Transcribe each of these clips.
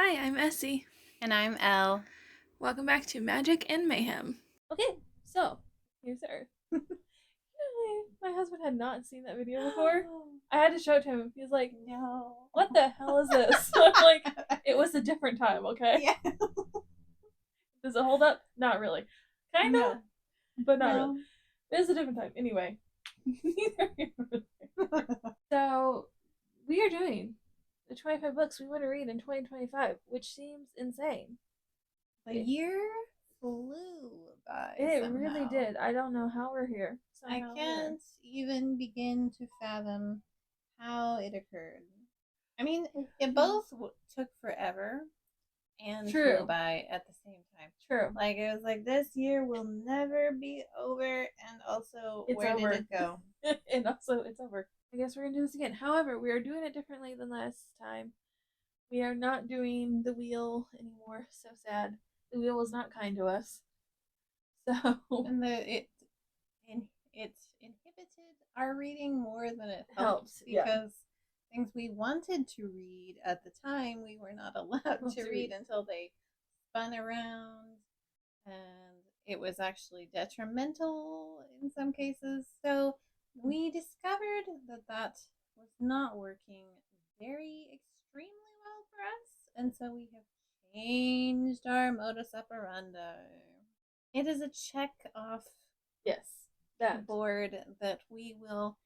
Hi, I'm Essie. And I'm Elle. Welcome back to Magic and Mayhem. Okay, so here's the Earth. My husband had not seen that video before. I had to show it to him. He's like, No. "What the hell is this?" I'm like, "It was a different time, okay?" Yeah. Does it hold up? Not really. Kind of, No. but not really. It was a different time. Anyway, neither here nor there. So we are doing the 25 books we want to read in 2025, which seems insane. The year flew by. It somehow. really did. I don't know how we're here. I can't even begin to fathom how it occurred. I mean, it both took forever and True. flew by at the same time. True. Like, it was like, this year will never be over, and also, It's where over. did it go? And also, it's over. I guess we're going to do this again. However, we are doing it differently than last time. We are not doing the wheel anymore. So sad. The wheel was not kind to us. So And it inhibited our reading more than it helps. because things we wanted to read at the time we were not allowed to read until they spun around, and it was actually detrimental in some cases. So we discovered that was not working very extremely well for us, and so we have changed our modus operandi. It is a check off Yes. That board that we will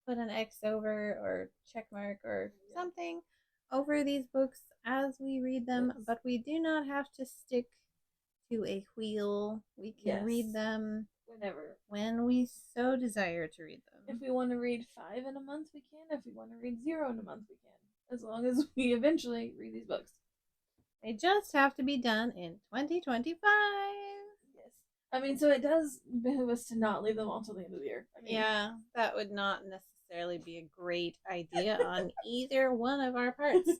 put an X over or check mark or something over these books as we read them, Yes. but we do not have to stick to a wheel. We can read them whenever. when we so desire to read them. If we want to read 5 in a month, we can. If we want to read 0 in a month, we can. As long as we eventually read these books. They just have to be done in 2025. Yes. I mean, so it does behoove us to not leave them all till the end of the year. I mean, yeah, that would not necessarily be a great idea on either one of our parts.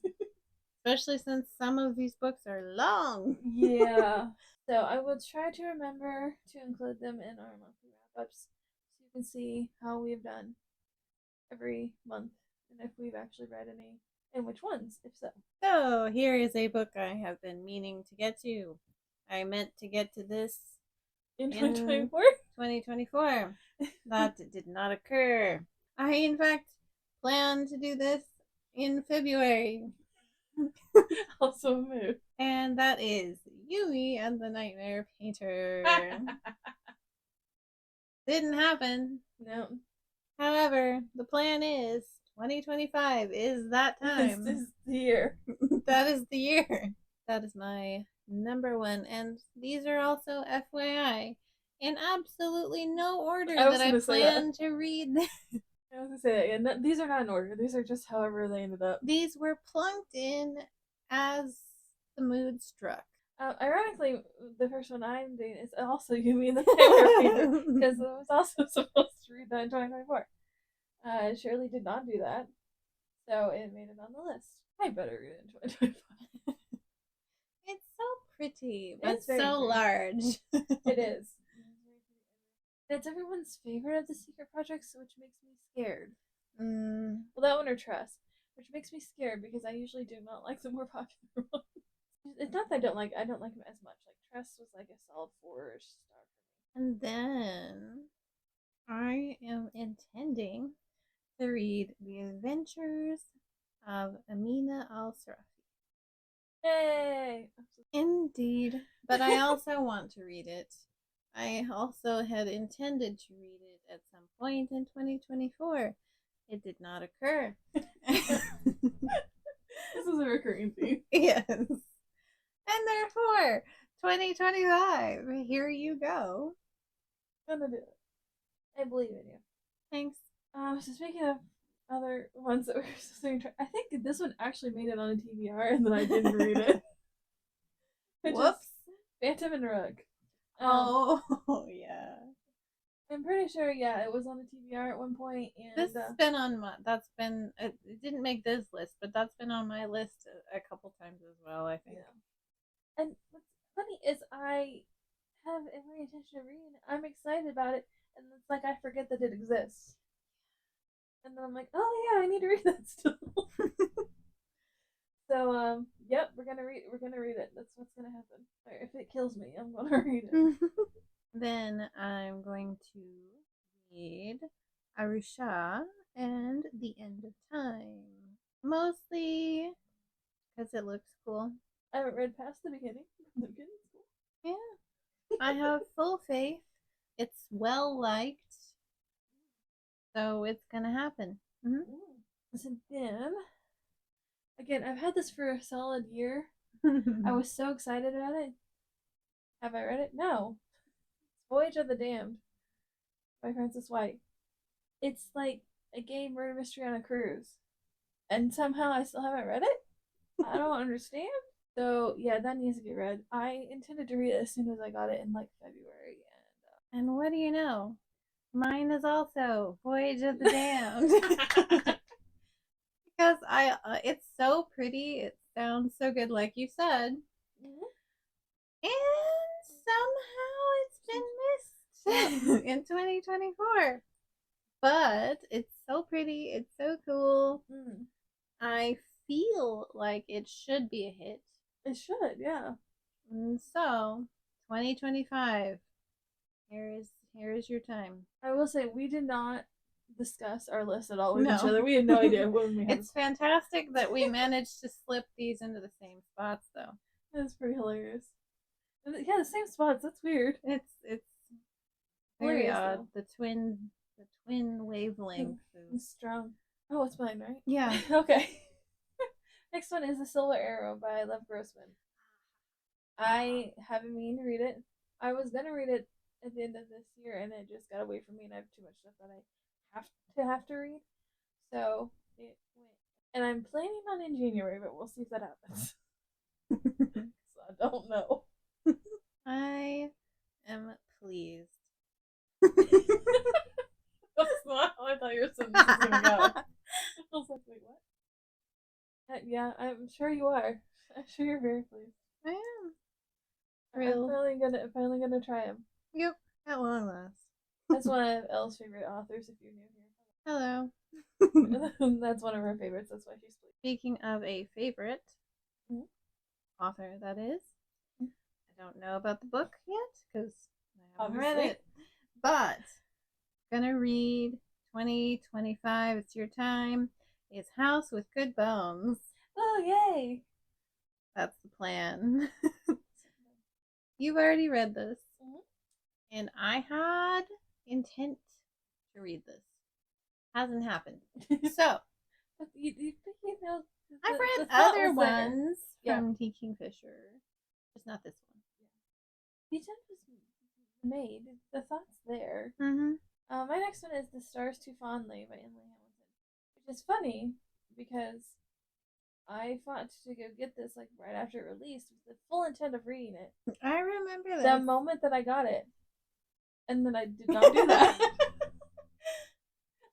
Especially since some of these books are long. Yeah. So I will try to remember to include them in our monthly wrap-ups so you can see how we've done every month and if we've actually read any and which ones, if so. So here is a book I have been meaning to get to. I meant to get to this in 2024? 2024. That did not occur. I, in fact, planned to do this in February. Also a mood. And that is Yumi and the Nightmare Painter. Didn't happen. No. However, the plan is 2025 is that time. This is the year. That is the year. That is my number one. And these are also FYI in absolutely no order that I plan to read. I was gonna say that. Yeah, these are not in order. These are just however they ended up. These were plunked in as the mood struck. Ironically, the first one I'm doing is also Yumi and the Nightmare Painter because I was also supposed to read that in 2024. Shirley did not do that, so it made it on the list. I better read it in 2025. It's so pretty, but so large. It is. It's everyone's favorite of the secret projects, which makes me scared. Well, that one or Tress, which makes me scared because I usually do not like the more popular ones. It's not that I don't like them as much. Like Tress was like a solid 4-ish star for me. And then I am intending to read The Adventures of Amina Al-Sarafi. Yay! Indeed. But I also want to read it. I also had intended to read it at some point in 2024. It did not occur. This is a recurring theme. Yes. And therefore, 2025, here you go. I'm gonna do it. I believe in you. Thanks. So speaking of other ones that we're supposed to I think this one actually made it on a TBR and then I didn't read it. Whoops. Phantom and Rug. Yeah. I'm pretty sure, yeah, it was on the TBR at one point. And this has been on my, it didn't make this list, but that's been on my list a couple times as well, I think. Yeah. And what's funny is I have every intention of reading it. I'm excited about it, and it's like I forget that it exists. And then I'm like, oh yeah, I need to read that still. So yep, we're gonna read it. That's what's gonna happen. Or if it kills me, I'm gonna read it. Then I'm going to read Arusha and The End of Time. Mostly because it looks cool. I haven't read past the beginning. The beginning's cool. Yeah. I have full faith. It's well liked. So it's gonna happen. Mm-hmm. So then, again, I've had this for a solid year. I was so excited about it. Have I read it? No. It's Voyage of the Damned by Frances White. It's like a gay murder mystery on a cruise. And somehow I still haven't read it? I don't understand. So, yeah, that needs to get read. I intended to read it as soon as I got it in like February. And what do you know? Mine is also Voyage of the Damned. Because it's so pretty. It sounds so good, like you said. And somehow it's been missed in 2024. But it's so pretty. It's so cool. I feel like it should be a hit. It should, yeah. And so, 2025. Here is your time. I will say we did not discuss our list at all with No. each other. We had no idea when we had. It's fantastic that we managed to slip these into the same spots, though. That's pretty hilarious. Yeah, the same spots. That's weird. It's very Hilarious, odd. though. The twin wavelength. It's strong. Oh, it's mine, right? Yeah. Okay. Next one is The Silver Arrow by Lev Grossman. I haven't mean to read it. I was gonna read it at the end of this year, and it just got away from me, and I have too much stuff that I have to read. So it went, and I'm planning on in January, but we'll see if that happens. So I don't know. I am pleased. That's not how I thought your sentence was gonna go. I was like, wait, what? Yeah, I'm sure you are. I'm sure you're very pleased. I am. I'm finally gonna try him. Yep, at long last. That's one of Elle's favorite authors. If you're new Hello. here, that's one of her favorites. That's why she's pleased. Speaking of a favorite author, that is. Mhm. I don't know about the book yet because I haven't read Obviously. it, but gonna read 2025. It's your time. It's House with Good Bones. Oh, yay! That's the plan. You've already read this, and I had intent to read this. Hasn't happened. So you know, I've read the thought other was there. ones Yeah. from T. Kingfisher, just not this one. The attempt was made. The thought's there. Mm-hmm. My next one is The Stars Too Fondly by Emily Hamilton, which is funny because I fought to go get this like right after it released with the full intent of reading it. I remember this. The moment that I got it, and then I did not do that.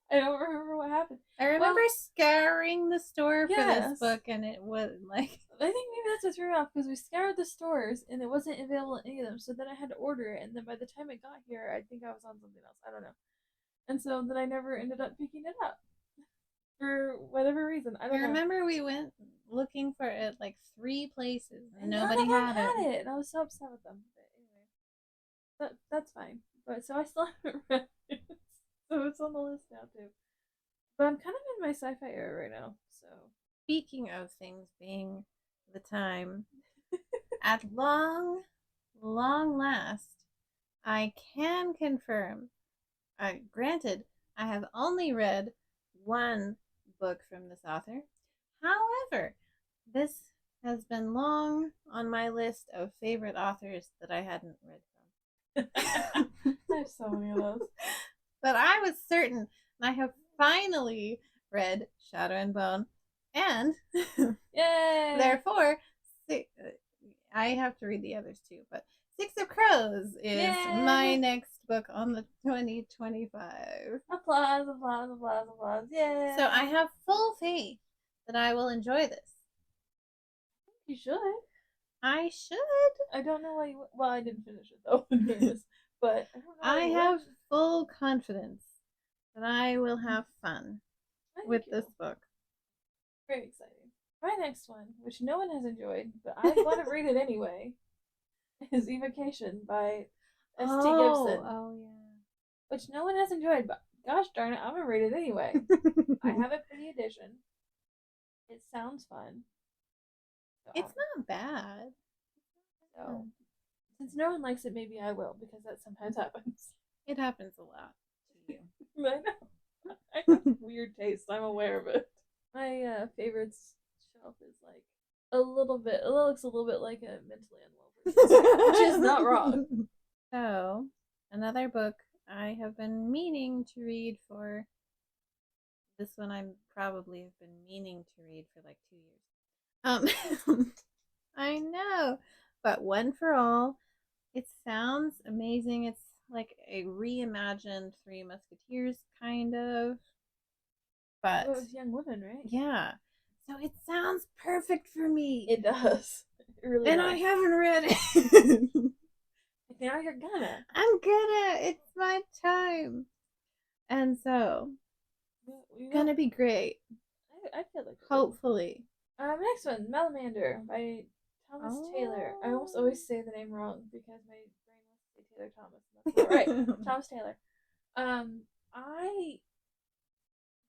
I don't remember what happened. I remember scouring the store for Yes. this book, and it was like I think maybe that's what threw me off because we scoured the stores and it wasn't available in any of them. So then I had to order it, and then by the time it got here, I think I was on something else. I don't know. And so then I never ended up picking it up for whatever reason. I don't know. remember we went looking for it like 3 places, and None nobody of them had it. and I was so upset with them. But anyway, that's fine. But so I still haven't read it, so it's on the list now too. But I'm kind of in my sci-fi era right now, so. Speaking of things being the time, at long last, I can confirm. Granted, I have only read 1 book from this author. However, this has been long on my list of favorite authors that I hadn't read from. I have so many of those. But I was certain, and I have finally read Shadow and Bone, and Yay! therefore, I have to read the others too. But Six of Crows is Yay! my next book on the 2025. Applause, applause, applause, applause. Yay! So I have full faith that I will enjoy this. You should. I should. I don't know why you. Well, I didn't finish it though, in fairness. But I don't know. I have full confidence that I will have fun Thank with you. this book. Very exciting. My next one, which no one has enjoyed, but I want to read it anyway, is Evocation by S.T. Gibson. Oh Which no one has enjoyed, but gosh darn it, I'm gonna read it anyway. I have a pretty edition. It sounds fun. So It's not bad. So, since no one likes it, maybe I will, because that sometimes happens. It happens a lot to you. I know. I have weird taste. I'm aware of it. My favorites shelf is like a little bit. It looks a little bit like a mentally unwell person, which is not wrong. So, another book I have been meaning to read for. This one I probably have been meaning to read for like 2 years. I know, but One for All. It sounds amazing. It's like a reimagined Three Musketeers, kind of. But it was Young Women, right? yeah, so it sounds perfect for me. It does. It really and does. I haven't read it. Now you're gonna. I'm gonna. It's my time. And so, gonna be great. I feel like hopefully. Next one, Melamander by Thomas Taylor. I almost always say the name wrong because my brain wants to say Taylor Thomas. That's not right. Thomas Taylor.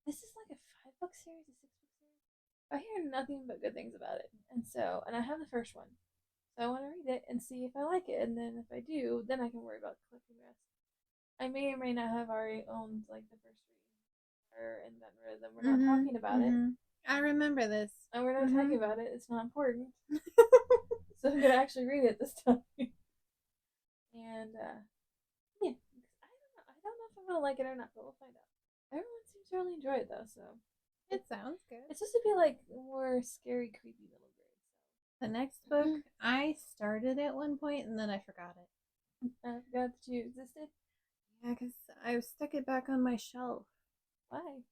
This is like a 5-book series, a 6-book series. I hear nothing but good things about it, and I have the first one, so I want to read it and see if I like it, and then if I do, then I can worry about collecting the rest. I may or may not have already owned like the first 3 and then read them. We're not talking about it. I remember this. And we're not talking about it. It's not important. So I'm gonna actually read it this time. And yeah, I don't know if I'm gonna like it or not, but we'll find out. Everyone seems to really enjoy it though, so it sounds good. It's supposed to be like more scary, creepy middle grade. So the next book, I started at one point and then I forgot it. I forgot that you existed. Yeah, because I stuck it back on my shelf. Why? I don't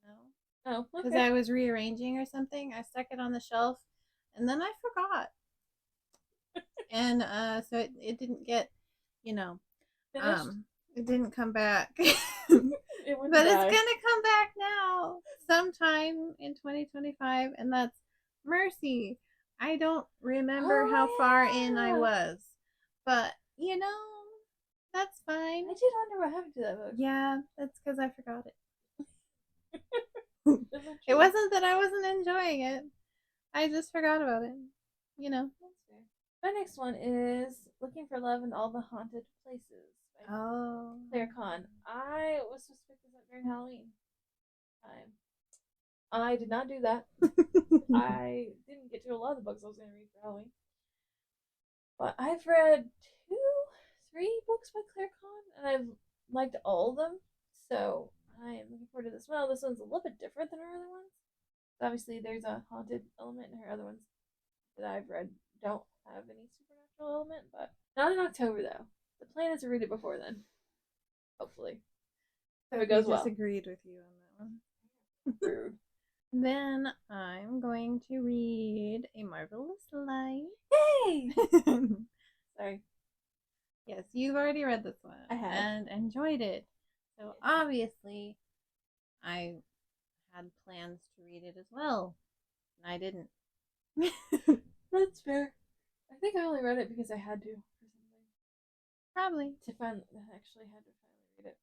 know. Oh, because I was rearranging or something. I stuck it on the shelf, and then I forgot. And so it didn't get, it didn't come back. But it's gonna come back now sometime in 2025, and that's Mercy. I don't remember how far in I was, but that's fine. I did wonder what happened to that book. Yeah, that's because I forgot it. It wasn't that I wasn't enjoying it. I just forgot about it. That's fair. My next one is Looking for Love in All the Haunted Places by Claire Kahn. I was supposed to pick this up during Halloween time. I did not do that. I didn't get to a lot of the books I was going to read for Halloween. But I've read 3 books by Claire Kahn, and I've liked all of them. So I am looking forward to this one. This one's a little bit different than her other ones. Obviously, there's a haunted element in her other ones that I've read don't have any supernatural element, but not in October though. The plan is to read it before then, hopefully. If it goes well. I disagreed with you on that one. Rude. Then I'm going to read A Marvelous Life. Hey! Sorry. Yes, you've already read this one. I have. And enjoyed it. So obviously, I had plans to read it as well. And I didn't. That's fair. I think I only read it because I had to or something. Probably. I actually had to finally read it.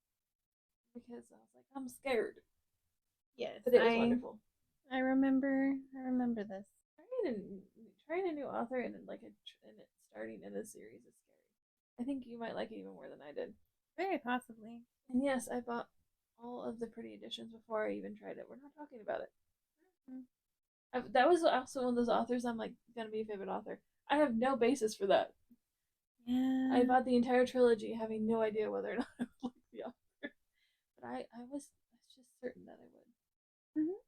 Because I was like, I'm scared. Yes. But it was wonderful. I remember this. Trying a new author and it starting in a series is scary. I think you might like it even more than I did. Very possibly. And yes, I bought all of the pretty editions before I even tried it. We're not talking about it. Mm-hmm. That was also one of those authors I'm like gonna be a favorite author. I have no basis for that. Yeah. I bought the entire trilogy having no idea whether or not I would like the author. But I was just certain that I would. Mm-hmm.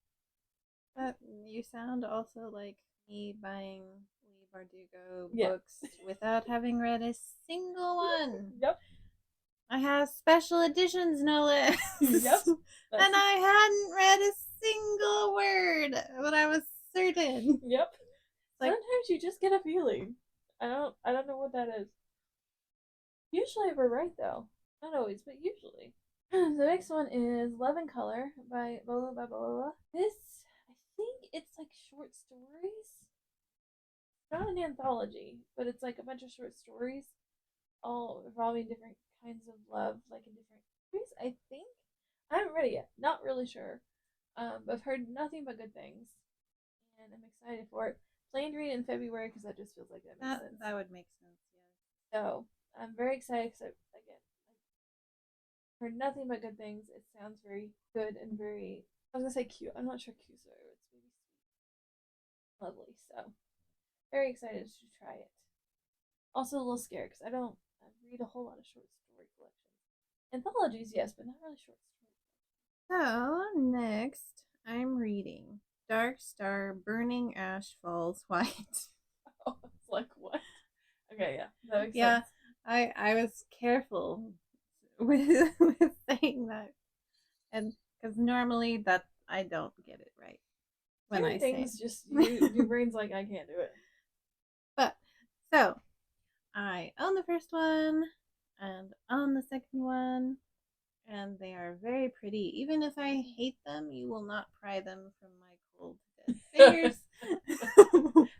But you sound also like me buying Leigh Bardugo books without having read a single one. Yep. I have special editions, no less. Yep. And I hadn't read a single word, but I was certain. Yep. Like, sometimes you just get a feeling. I don't know what that is. Usually we're right though. Not always, but usually. The next one is Love and Color by Bola Babola. This, I think it's like short stories. Not an anthology, but it's like a bunch of short stories, all involving different kinds of love, like in different countries. I think I haven't read it yet. Not really sure, but I've heard nothing but good things, and I'm excited for it. Planned to read it in February because that just feels like that makes sense. That would make sense. So I'm very excited because again, I've heard nothing but good things. It sounds very good and very. I was gonna say cute. I'm not sure cute's the right word. It's maybe sweet, lovely. So very excited to try it. Also a little scared because I read a whole lot of short story collections. Anthologies, yes, but not really short story. So next, I'm reading Dark Star Burning Ash Falls White. Oh, it's like what? Okay, yeah, that makes Yeah, sense. I was careful with saying that, and because normally that I don't get it right when Certain I things say. just your brain's like I can't do it. But so I own the first one and own the second one, and they are very pretty. Even if I hate them, you will not pry them from my cold dead fingers.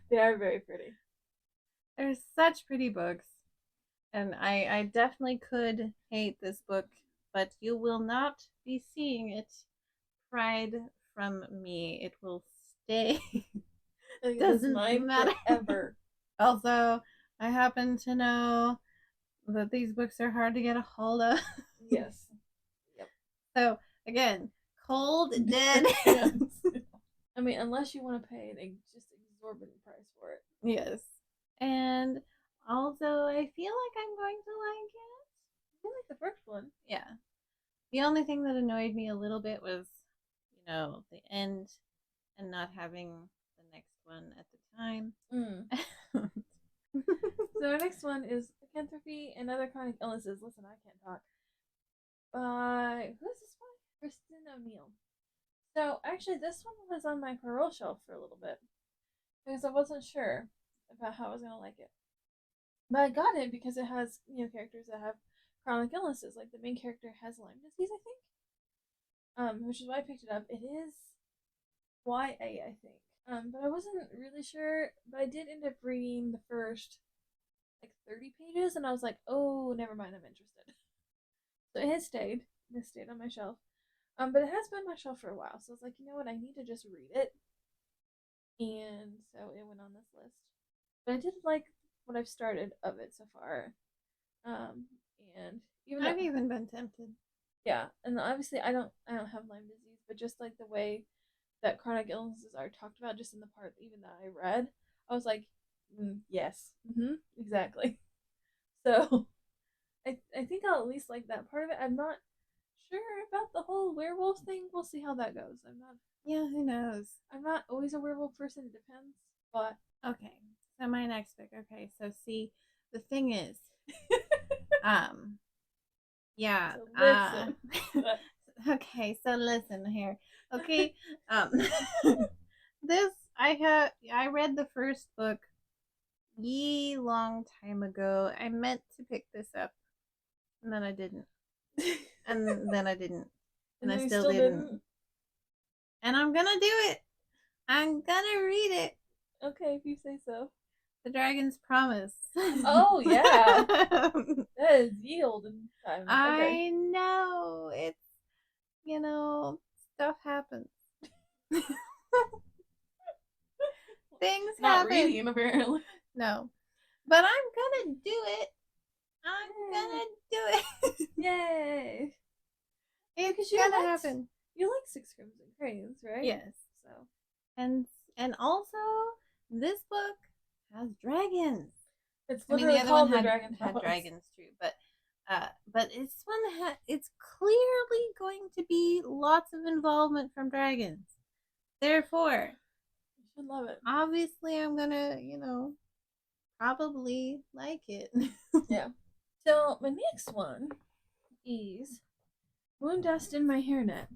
They are very pretty. They're such pretty books. And I definitely could hate this book, but you will not be seeing it pried from me. It will stay. Like, Doesn't mine matter. forever. Also, I happen to know that these books are hard to get a hold of. Yes. Yep. So, again, cold dead. Yes. I mean, unless you want to pay an just exorbitant price for it. Yes. And also, I feel like I'm going to like it. I like the first one. Yeah. The only thing that annoyed me a little bit was, the end and not having the next one at the time. So our next one is Lycanthropy and Other Chronic Illnesses. Listen, I can't talk. Who's this one? Kristen O'Neill. So actually, this one was on my parole shelf for a little bit because I wasn't sure about how I was gonna like it. But I got it because it has characters that have chronic illnesses. Like the main character has Lyme disease, I think. Which is why I picked it up. It is YA, I think. But I wasn't really sure. But I did end up reading the first 30 pages, and I was like, oh, never mind, I'm interested. So it has stayed. It stayed on my shelf. But it has been on my shelf for a while. So I was like, you know what, I need to just read it. And so it went on this list. But I did like what I've started of it so far. And even I've even been tempted. Yeah, and obviously I don't have Lyme disease, but just like the way that chronic illnesses are talked about, just in the part even that I read, I was like, yes, exactly. So I think I'll at least like that part of it. I'm not sure about the whole werewolf thing. We'll see how that goes. Yeah, who knows? I'm not always a werewolf person. It depends, but okay. So my next book. Okay, so see, the thing is, yeah. So listen. Okay, so listen here. Okay, this I read the first book long time ago. I meant to pick this up, and then I didn't, and then I didn't, and I still didn't. And I'm gonna do it. I'm gonna read it. Okay, if you say so. The Dragon's Promise. Oh yeah, that is yield in time. I know it's stuff happens. Things Not happen. reading apparently. No, but I'm gonna do it. I'm gonna do it. Yay! It's gonna happen. You like Six Crimson Cranes, right? Yes. So and also this book has dragons. it's literally called the Dragon had dragons too, but this one it's clearly going to be lots of involvement from dragons. Therefore, you should love it. Obviously, I'm gonna probably like it. Yeah. So my next one is Moondust in My Hairnet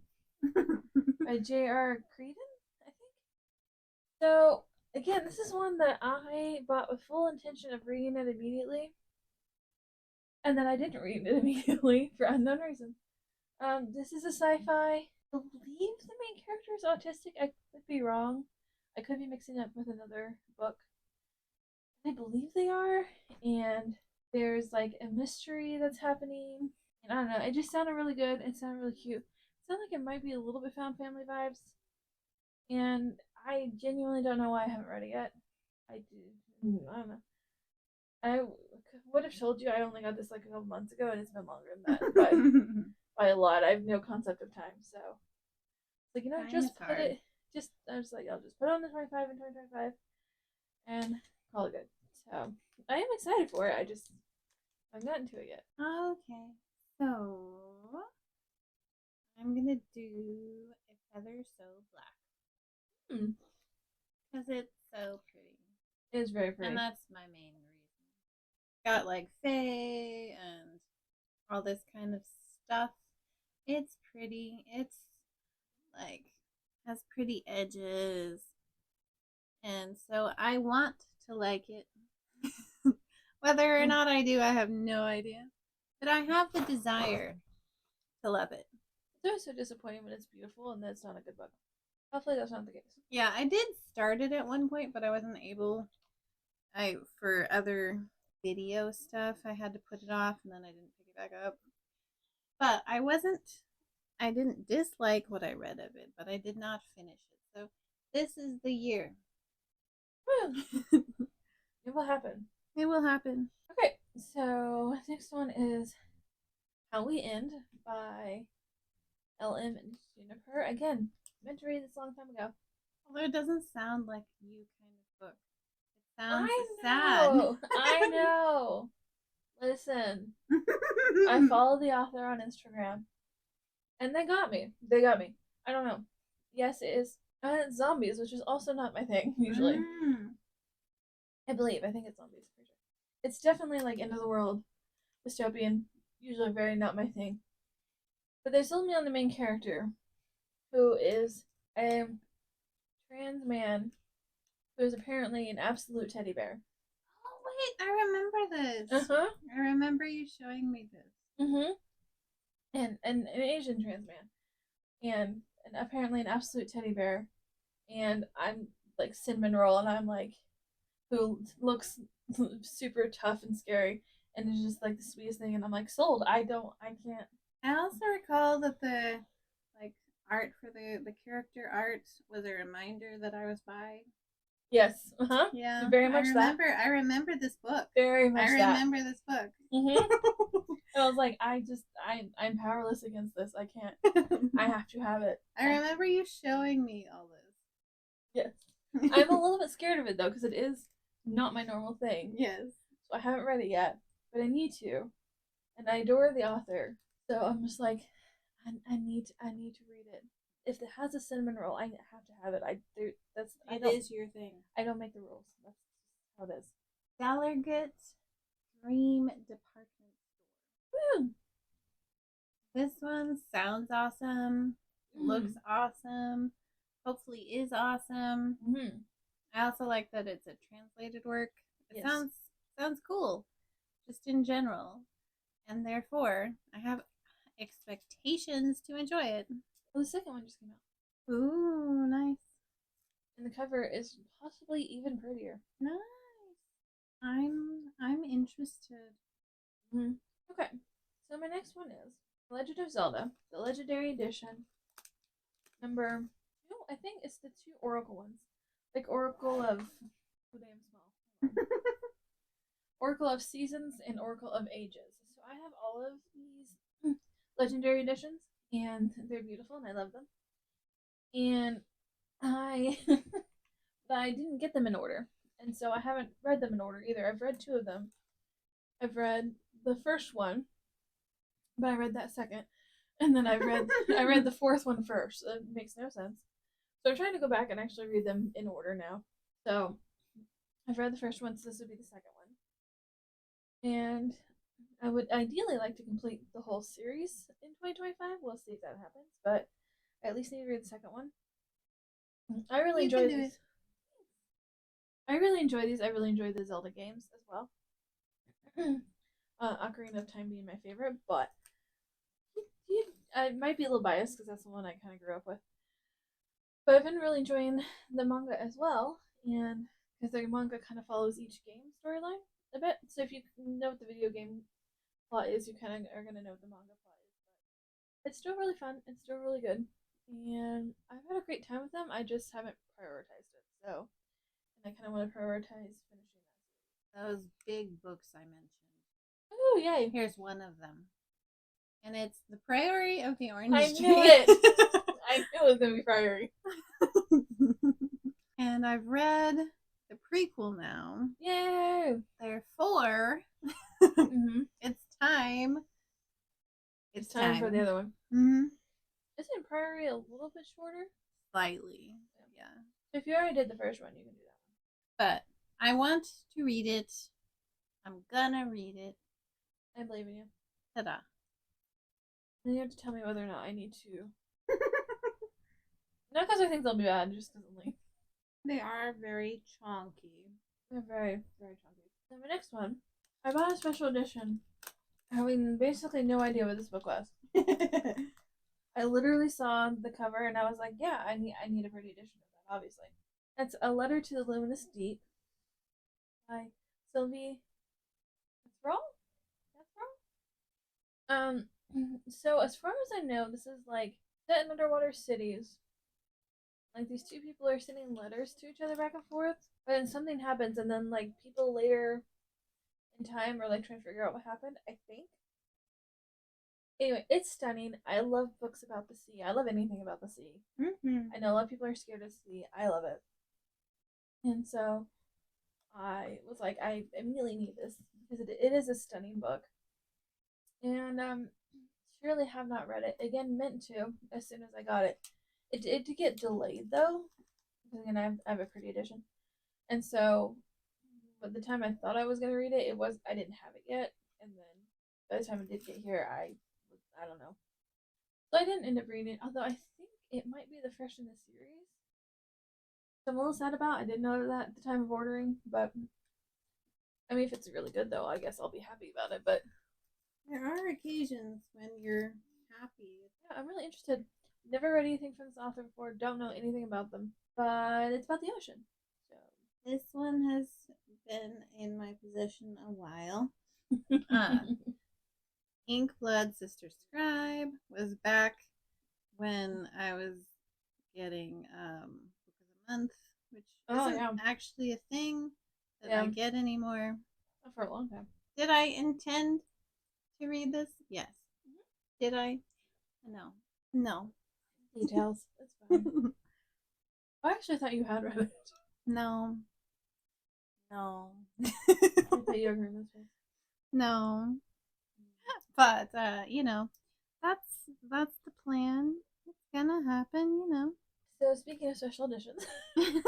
by J.R. Creedon, I think. So again, this is one that I bought with full intention of reading it immediately, and then I didn't read it immediately for unknown reason. This is a sci-fi believe the main character is autistic. I could be wrong. I could be mixing it up with another book. I believe they are, and there's like a mystery that's happening. And I don't know, it just sounded really good. It sounded really cute. It sounded like it might be a little bit found family vibes. And I genuinely don't know why I haven't read it yet. I don't know. I would have told you I only got this like a couple months ago, and it's been longer than that by a lot. I have no concept of time, so like Time just is put hard. it. Just I was like, I'll just put it on the 25 and 2025, and call it good. So I am excited for it. I haven't gotten to it yet. Okay, so I'm gonna do If Heather So Black Hmm. because it's so pretty, It is very pretty. and that's my main reason. Got like fae and all this kind of stuff. It's pretty. It's like has pretty edges, and so I want to like it. Whether or not I do, I have no idea. But I have the desire to love it. It's always so disappointing when it's beautiful and then it's not a good book. Hopefully that's not the case. Yeah, I did start it at one point, but I wasn't able. For other video stuff, I had to put it off, and then I didn't pick it back up. But I didn't dislike what I read of it, but I did not finish it. So this is the year. Woo! It will happen. It will happen. Okay, so next one is How We End by L.M. and Juniper. Again, meant to read this a long time ago. Although it doesn't sound like you kind of book. It sounds I know. sad. I know. Listen, I follow the author on Instagram, and they got me. They got me. I don't know. Yes, it is. It's zombies, which is also not my thing usually. I believe. I think it's zombies. It's definitely like end of the world, dystopian. Usually very not my thing. But they sold me on the main character, who is a trans man who is apparently an absolute teddy bear. Oh wait, I remember this. I remember you showing me this. And an Asian trans man, and apparently an absolute teddy bear, and I'm like cinnamon roll, and I'm like, who looks super tough and scary, and it's just like the sweetest thing, and I'm like sold. I can't. I also recall that the like art for the character art was a reminder that I was bi. Yes. Yeah. Very much I remember this book. Very much I remember this book. And I was like, I'm powerless against this. I can't. I have to have it. I remember you showing me all this. Yes. I'm a little bit scared of it though, because it is not my normal thing. Yes. So I haven't read it yet, but I need to, and I adore the author. So I'm just like, I need to read it. If it has a cinnamon roll, I have to have it. It is your thing. I don't make the rules. That's how it is. Gallagher Dream Department Store. Woo! This one sounds awesome. Looks awesome. Hopefully is awesome. I also like that it's a translated work. It sounds cool, just in general, and therefore I have expectations to enjoy it. Well, the second one just came out. Ooh, nice. And the cover is possibly even prettier. Nice. I'm interested. Okay, so my next one is Legend of Zelda, the Legendary Edition. Number 2, I think it's the 2 Oracle ones. Like Oracle of damn small. Oracle of Seasons and Oracle of Ages. So I have all of these Legendary Editions, and they're beautiful, and I love them. And I didn't get them in order, and so I haven't read them in order either. I've read 2 of them. I've read the first one, but I read that second, and then I read the 4th one first. It makes no sense. So I'm trying to go back and actually read them in order now. So I've read the first one, so this would be the second one. And I would ideally like to complete the whole series in 2025. We'll see if that happens, but I at least need to read the second one. I really enjoy these. I really enjoy these. I really enjoy the Zelda games as well. Ocarina of Time being my favorite, but I might be a little biased because that's the one I kind of grew up with. But I've been really enjoying the manga as well, and because the manga kind of follows each game storyline a bit. So if you know what the video game plot is, you kind of are gonna know what the manga plot is. But it's still really fun. It's still really good, and I've had a great time with them. I just haven't prioritized it, so and I kind of want to prioritize finishing that. Those big books I mentioned. Oh yay! Here's one of them, and it's The Priory of the Orange I Tree. knew it. I knew it was gonna be Priory. And I've read the prequel now. Yay! Therefore, Mm-hmm. it's time. It's time for the other one. Mm-hmm. Isn't Priory a little bit shorter? Slightly, yeah. If you already did the first one, you can do that one. But I want to read it. I'm gonna read it. I believe in you. Ta-da. Then you have to tell me whether or not I need to. Not because I think they'll be bad, just because I'm like, They are very chonky. they're very, very chunky. Then my next one, I bought a special edition, having basically no idea what this book was. I literally saw the cover and I was like, yeah, I need a pretty edition of that, obviously. It's A Letter to the Luminous Deep by Sylvie. That's wrong? That's wrong? So as far as I know, this is like set in underwater cities. Like these two people are sending letters to each other back and forth, but then something happens, and then like people later in time are like trying to figure out what happened. I think. Anyway, it's stunning. I love books about the sea. I love anything about the sea. Mm-hmm. I know a lot of people are scared of the sea. I love it, and so I was like, I immediately need this because it is a stunning book, and surely have not read it. Again, meant to as soon as I got it. It did get delayed though, because again I have a pretty edition, and so by the time I thought I was gonna read it, I didn't have it yet, and then by the time it did get here, I don't know, so I didn't end up reading it. Although I think it might be the first in the series. So I'm a little sad about. I didn't know that at the time of ordering, but I mean, if it's really good though, I guess I'll be happy about it. But There are occasions when you're happy. yeah, I'm really interested. Never read anything from this author before. Don't know anything about them, but it's about the ocean. So This one has been in my possession a while. Inkblood Sister Scribe was back when I was getting book of the month, which isn't actually a thing that I get anymore. Not for a long time. Did I intend to read this? Yes. Did I? No. No. Details. It's fine. I actually thought you had read it. No. No. I thought you agree with this. No. But you know, that's the plan. It's gonna happen, you know. So speaking of special editions, I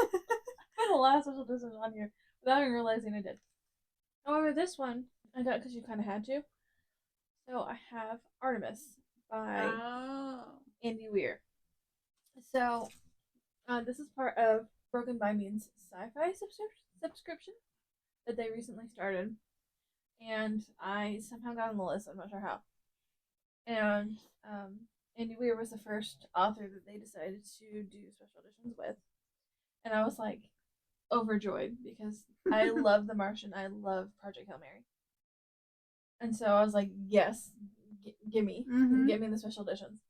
had a lot of special editions on here without even realizing I did. However, this one I got because you kind of had to. So I have Artemis by Andy Weir. So this is part of Broken by Means sci-fi subscription that they recently started, and I somehow got on the list. I'm not sure how. And Andy Weir was the first author that they decided to do special editions with, and I was like overjoyed because I love The Martian. I love Project Hail Mary, and so I was like, yes, give me the special editions.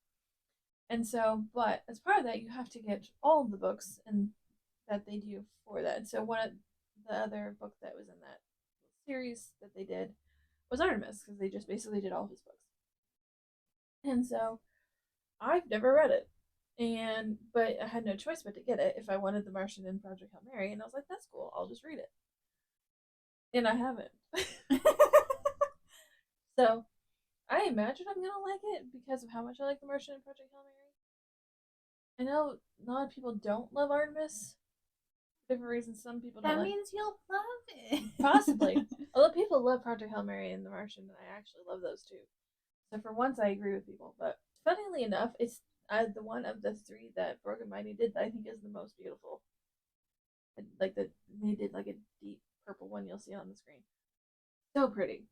And so, but as part of that, you have to get all of the books and that they do for that. So one of the other book that was in that series that they did was Artemis, because they just basically did all of his books. And so I've never read it, but I had no choice but to get it if I wanted The Martian and Project Hail Mary, and I was like, that's cool, I'll just read it. And I haven't. So I imagine I'm gonna like it because of how much I like The Martian and Project Hail Mary. I know a lot of people don't love Artemis. For different reasons, some people don't. That means you'll love it. Possibly. Although people love Project Hail Mary and The Martian, and I actually love those too. So for once, I agree with people. But funnily enough, it's the one of the three that Broken Mighty did that I think is the most beautiful. Like they did like a deep purple one you'll see on the screen. So pretty.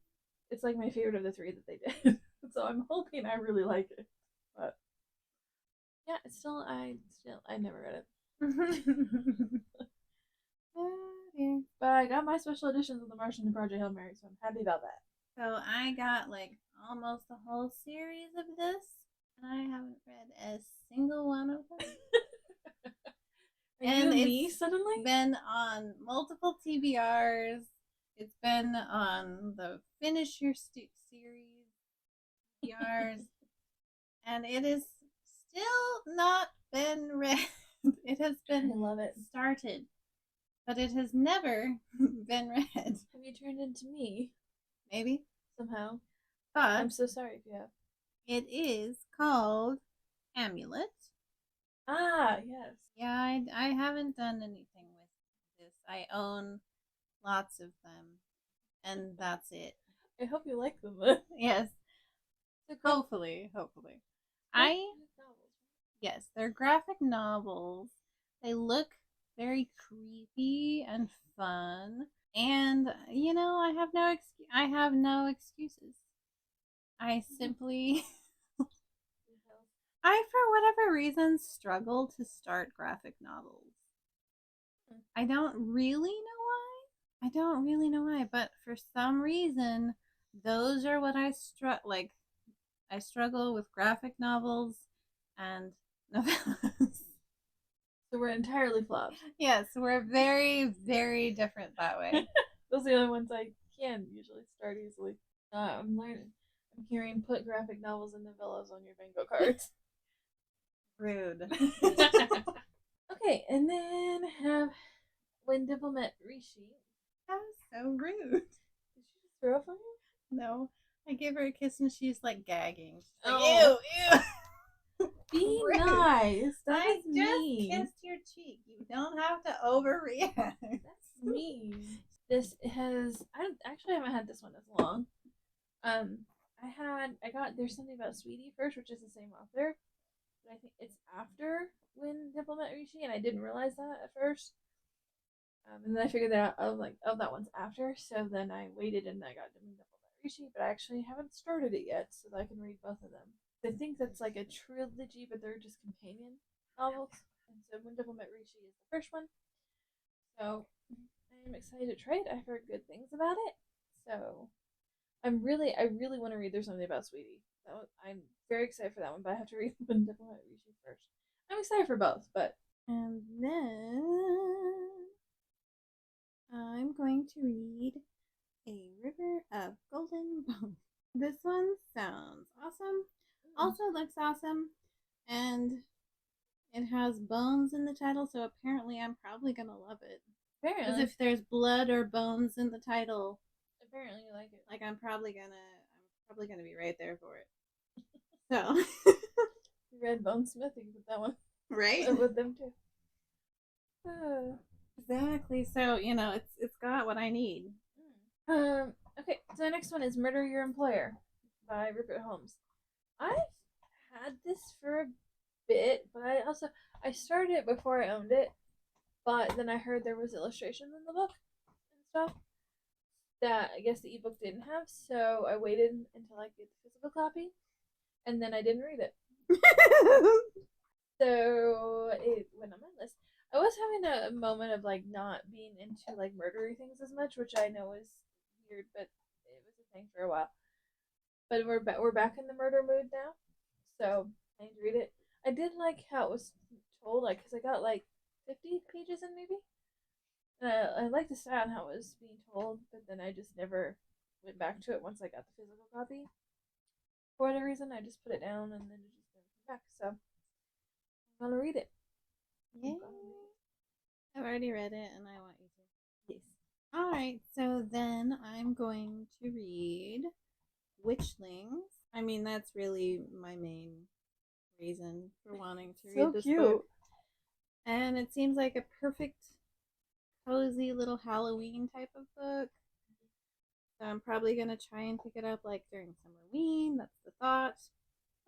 It's like my favorite of the three that they did. So I'm hoping I really like it. but yeah, I never read it. But I got my special editions of The Martian and Project Hail Mary, so I'm happy about that. So I got like almost the whole series of this, and I haven't read a single one of them. And me suddenly been on multiple TBRs. It's been on the Finish Your series TBRs, and it is still not been read. It has been I love it. started, but it has never been read. Have you turned into me? Maybe somehow. But I'm so sorry if you have. It is called Amulet. Ah, yes. Yeah, I haven't done anything with this. I own lots of them, and that's it. I hope you like them. Yes. Hopefully. Yes, they're graphic novels. They look very creepy and fun, and I have no excuses. I simply for whatever reason struggle to start graphic novels. I don't really know why, but for some reason those are what I struggle with graphic novels and novellas. So we're entirely flopped. Yes, we're very, very different that way. Those are the only ones I can usually start easily. I'm learning. I'm hearing put graphic novels and novellas on your bingo cards. Rude. Okay, and then have When Diplomat Rishi. That was so rude. Did she just throw up on you? No. I gave her a kiss and she's like gagging. She's like, Oh. ew. Be Rude. nice. I That's just mean. kissed your cheek. You don't have to overreact. That's mean. This has I haven't had this one as long. There's something about Sweetie first, which is the same author, but I think it's after When Diplomat Rishi, and I didn't realize that at first. And then I figured that out. I was like, oh, that one's after. So then I waited and I got When Diplomat Rishi, but I actually haven't started it yet, so that I can read both of them. I think that's like a trilogy, but they're just companion novels. And so When Diplomat Rishi is the first one. So I'm excited to try it. I've heard good things about it. So I really want to read There's Something About Sweetie. I'm very excited for that one, but I have to read When Diplomat Rishi first. I'm excited for both, but. And then I'm going to read A River of Golden Bones. This one sounds awesome. Also looks awesome. And it has bones in the title, so apparently I'm probably going to love it. Apparently. Because if there's blood or bones in the title, apparently you like it. Like I'm probably gonna be right there for it. So you read Bonesmith, you can put that one right with them too. Exactly. So it's got what I need. Okay. So the next one is Murder Your Employer by Rupert Holmes. I've had this for a bit, but I started it before I owned it, but then I heard there was illustrations in the book and stuff that I guess the ebook didn't have, so I waited until I get the physical copy, and then I didn't read it. So it went on my list. I was having a moment of like not being into like murdery things as much, which I know is weird, but it was a thing for a while. But we're back in the murder mood now, so I need to read it. I did like how it was told, like because I got like 50 pages in maybe. I liked the style and how it was being told, but then I just never went back to it once I got the physical copy. For whatever reason, I just put it down and then it just never came back. So I'm gonna read it. Yay! I've already read it, and I want you to. Yes. All right. So then I'm going to read Witchlings. I mean, that's really my main reason for wanting to read this book. And it seems like a perfect, cozy little Halloween type of book. So I'm probably going to try and pick it up like during Summerween. That's the thought.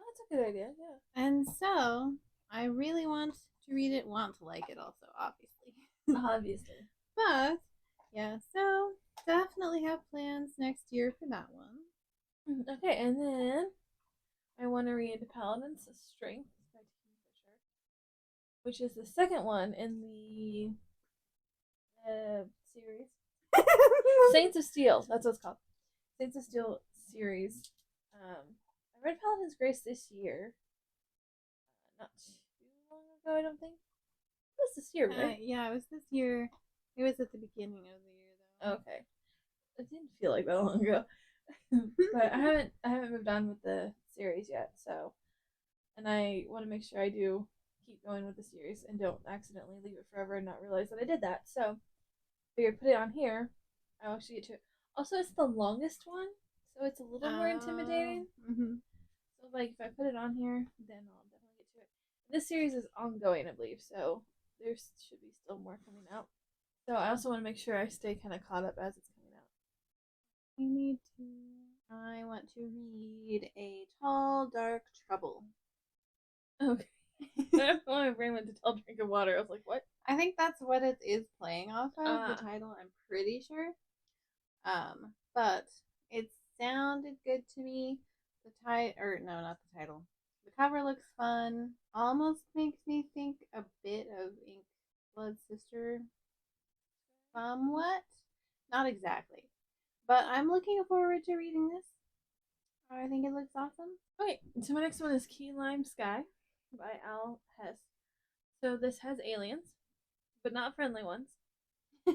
Oh, that's a good idea, yeah. And so I really want to read it, want to like it also, obviously. Obviously. But, yeah, so definitely have plans next year for that one. Okay, and then I want to read Paladin's Strength by T. Fisher, which is the second one in the series. Saints of Steel. That's what it's called. Saints of Steel series. I read Paladin's Grace this year. Not too long ago, I don't think. It was this year, right? Yeah, it was this year. It was at the beginning of the year, though. Okay. It didn't feel like that long ago. But I haven't moved on with the series yet, so, and I want to make sure I do keep going with the series and don't accidentally leave it forever and not realize that I did that. So figured put it on here. I'll actually get to it. Also, it's the longest one, so it's a little more intimidating. Mm-hmm. So like if I put it on here, then I'll definitely get to it. This series is ongoing, I believe, so there should be still more coming out. So I also want to make sure I stay kind of caught up as it's coming out. I want to read A Tall Dark Trouble. Okay. My brain went to Tall Drink of Water. I was like, what? I think that's what it is playing off of, the Ah. title, I'm pretty sure. But it sounded good to me. No, not the title. The cover looks fun. Almost makes me think a bit of Ink Blood Sister. Somewhat. Not exactly. But I'm looking forward to reading this. I think it looks awesome. Okay, so my next one is Key Lime Sky by Al Hess. So this has aliens, but not friendly ones.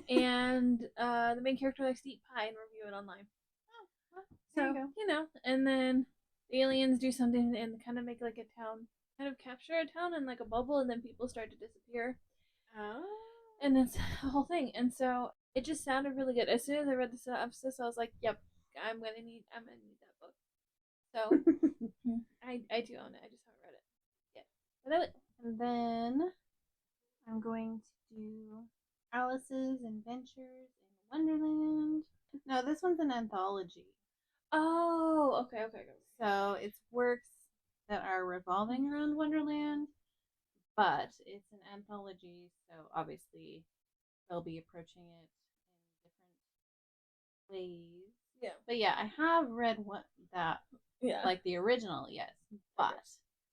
And the main character likes to eat pie and review it online. Oh, well, there you go. You know, and then the aliens do something and kind of make like a town, kind of capture a town in like a bubble, and then people start to disappear. Oh. And it's a whole thing. And so it just sounded really good. As soon as I read the synopsis, I was like, "Yep, I'm gonna need that book." So I do own it. I just haven't read it yet. But And then I'm going to do Alice's Adventures in Wonderland. No, this one's an anthology. oh, okay. So it's works that are revolving around Wonderland, but it's an anthology, so obviously they'll be approaching it in different ways. Yeah. But yeah, I have read that, Yeah. like the original, yes, but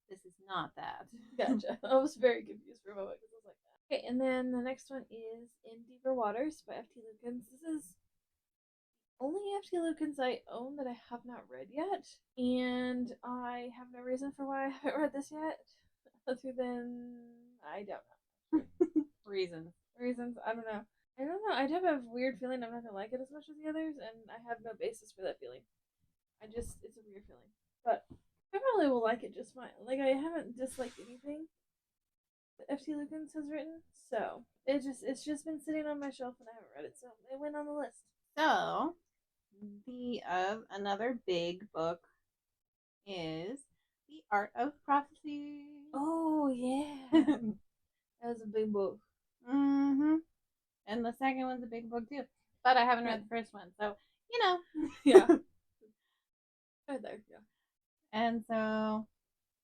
this is not that. Gotcha. I was very confused for a moment because I was like that. Okay, and then the next one is In Deeper Waters by F.T. Lukens. This is only F.T. Lukens I own that I have not read yet, and I have no reason for why I haven't read this yet, other than I don't know. Reasons. I don't know. I'd have a weird feeling I'm not gonna like it as much as the others, and I have no basis for that feeling. It's a weird feeling, but I probably will like it just fine. Like I haven't disliked anything that F.T. Lukens has written, so it's just been sitting on my shelf and I haven't read it, so it went on the list. So the another big book is The Art of Prophecy. Oh yeah, that was a big book. Mm-hmm. And the second one's a big book too, but I haven't read the first one, so you know. Yeah. Right there, yeah. And so,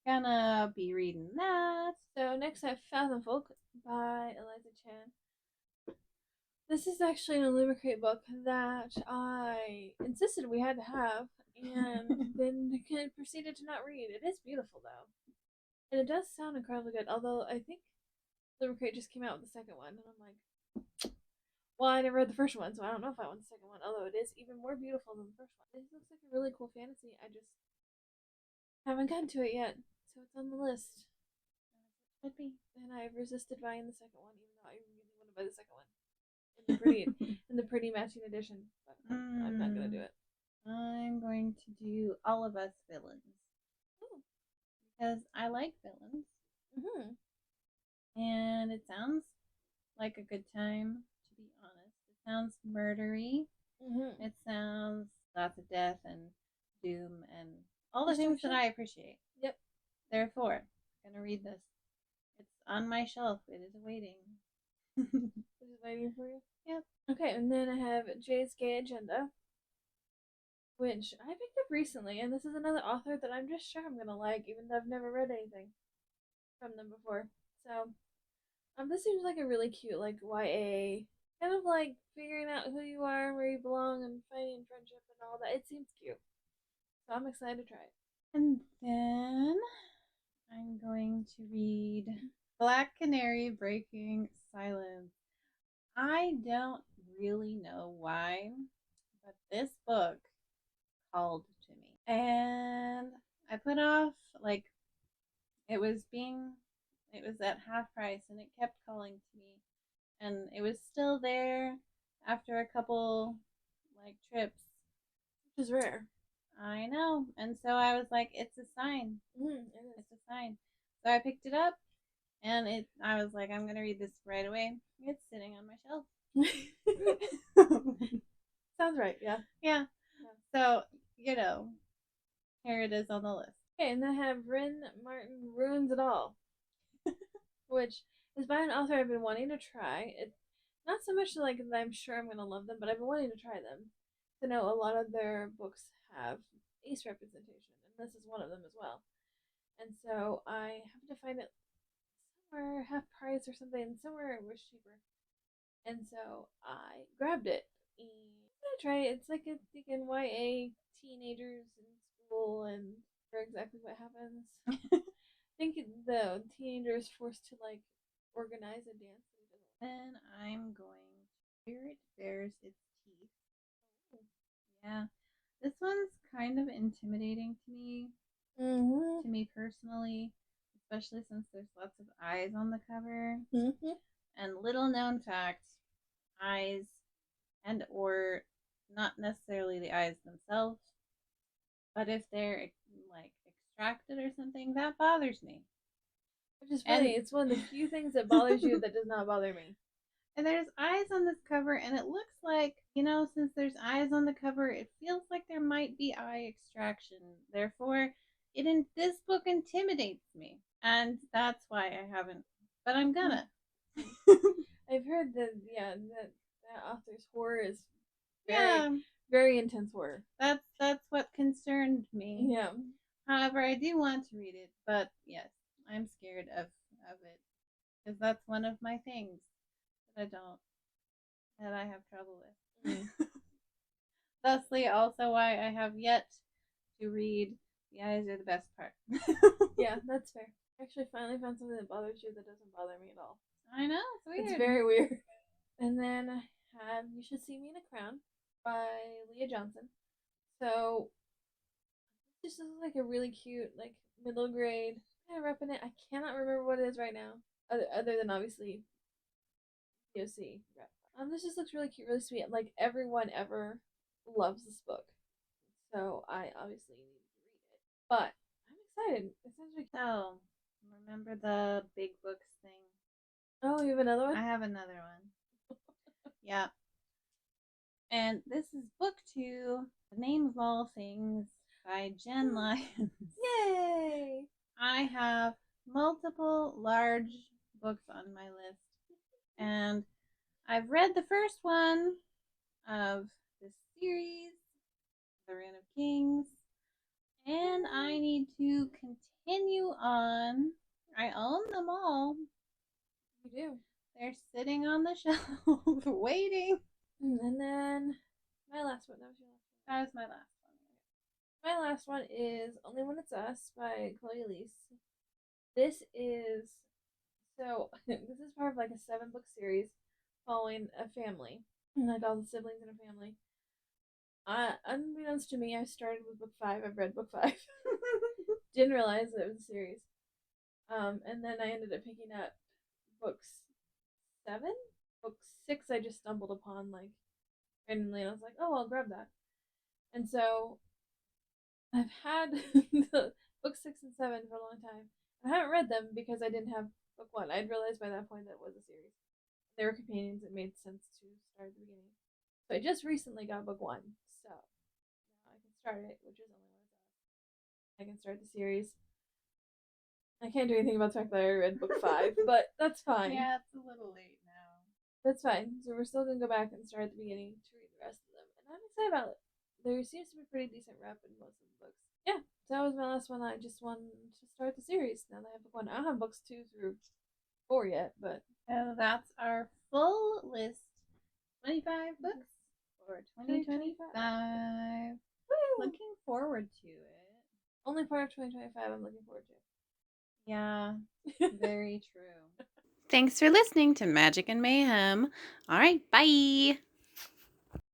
gonna be reading that. So next I have Fathom Folk by Eliza Chan. This is actually an Illumicrate book that I insisted we had to have, and then proceeded to not read. It is beautiful though, and it does sound incredibly good. Although I think Illumicrate just came out with the second one, and I'm like, well, I never read the first one, so I don't know if I want the second one. Although it is even more beautiful than the first one. It looks like a really cool fantasy. I just haven't gotten to it yet, so it's on the list. Should be. And I've resisted buying the second one, even though I really want to buy the second one in the pretty matching edition. But I'm not gonna do it. I'm going to do All of Us Villains. Ooh. Because I like villains. Mm-hmm. And it sounds like a good time, to be honest. It sounds murdery. Mm-hmm. It sounds lots of death and doom and all the things that I appreciate. Yep. Therefore, I'm gonna read this. It's on my shelf. It is awaiting. Is it waiting for you? Yep. Okay, and then I have Jay's Gay Agenda, which I picked up recently, and this is another author that I'm just sure I'm gonna like, even though I've never read anything from them before. So, this seems like a really cute, like YA, kind of like figuring out who you are, where you belong, and finding friendship and all that. It seems cute, so I'm excited to try it. And then I'm going to read Black Canary Breaking Silence. I don't really know why, but this book called to me. And I put off, like, it was at half price and it kept calling to me. And it was still there after a couple, like, trips. Which is rare. I know. And so I was like, it's a sign. It's a sign. So I picked it up and I was like, I'm going to read this right away. It's sitting on my shelf. Sounds right, yeah. Yeah. So, here it is on the list. Okay, and I have Bryn Martin Ruins It All, which is by an author I've been wanting to try. It's not so much like that I'm sure I'm going to love them, but I've been wanting to try them. I know a lot of their books have ace representation, and this is one of them as well. And so I happened to find it somewhere half price or something, somewhere it was cheaper. And so I grabbed it and I'm gonna try it. It's like a thinking YA teenagers in school and for exactly what happens. I think the teenager is forced to like organize a dance. Then I'm going Where It Bares Its Teeth. Yeah. This one's kind of intimidating to me. To me personally, especially since there's lots of eyes on the cover. And little known fact, eyes and or not necessarily the eyes themselves, but if they're like extracted or something, that bothers me. Which is funny. It's one of the few things that bothers you that does not bother me. And there's eyes on this cover, and it looks like, since there's eyes on the cover, it feels like there might be eye extraction. Therefore, this book intimidates me, and that's why I haven't. But I'm gonna. I've heard that author's horror is very intense horror. That's what concerned me. Yeah. However, I do want to read it, but yes, I'm scared of it because that's one of my things that I have trouble with. Thusly, also why I have yet to read The Eyes Are the Best Part. Yeah, that's fair. I actually finally found something that bothers you that doesn't bother me at all. I know, it's weird. It's very weird. And then I have You Should See Me in a Crown by Leah Johnson. So this looks like a really cute, like middle grade kind of rep in it. I cannot remember what it is right now, other than obviously POC rep. This just looks really cute, really sweet. Like everyone ever loves this book, so I obviously need to read it. But I'm excited. It sounds like remember the big books thing? Oh, you have another one? I have another one. Yeah. And this is book 2, The Name of All Things by Jen Lyons. Yay! I have multiple large books on my list, and I've read the first one of this series, The Rune of Kings, and I need to continue on. I own them all. You do. They're sitting on the shelf waiting. And then my last one. That was my last one. My last one is Only When It's Us by Chloe Elise. This is part of like a 7-book series following a family, like all the siblings in a family. Unbeknownst to me, I started with book 5. I've read book 5. Didn't realize that it was a series. And then I ended up picking up books 7. Book 6 I just stumbled upon like randomly, and I was like, oh, I'll grab that. And so I've had the book 6 and 7 for a long time. I haven't read them because I didn't have book 1. I'd realized by that point that it was a series. They were companions. It made sense to start at the beginning. So I just recently got book 1, so now I can start it, which is Only When It's Us. I can start the series. I can't do anything about the fact that I read book 5, but that's fine. Yeah, it's a little late now. That's fine. So we're still gonna go back and start at the beginning to read the rest of them, and I'm excited about it. There seems to be pretty decent rep in most of the books. Yeah, so that was my last one. I just wanted to start the series now that I have book 1. I don't have books 2 through 4 yet, but so that's our full list. 25 books for 2025. Looking forward to it. Only part of 2025 I'm looking forward Yeah, to. very true. Thanks for listening to Magic and Mayhem. All right, bye.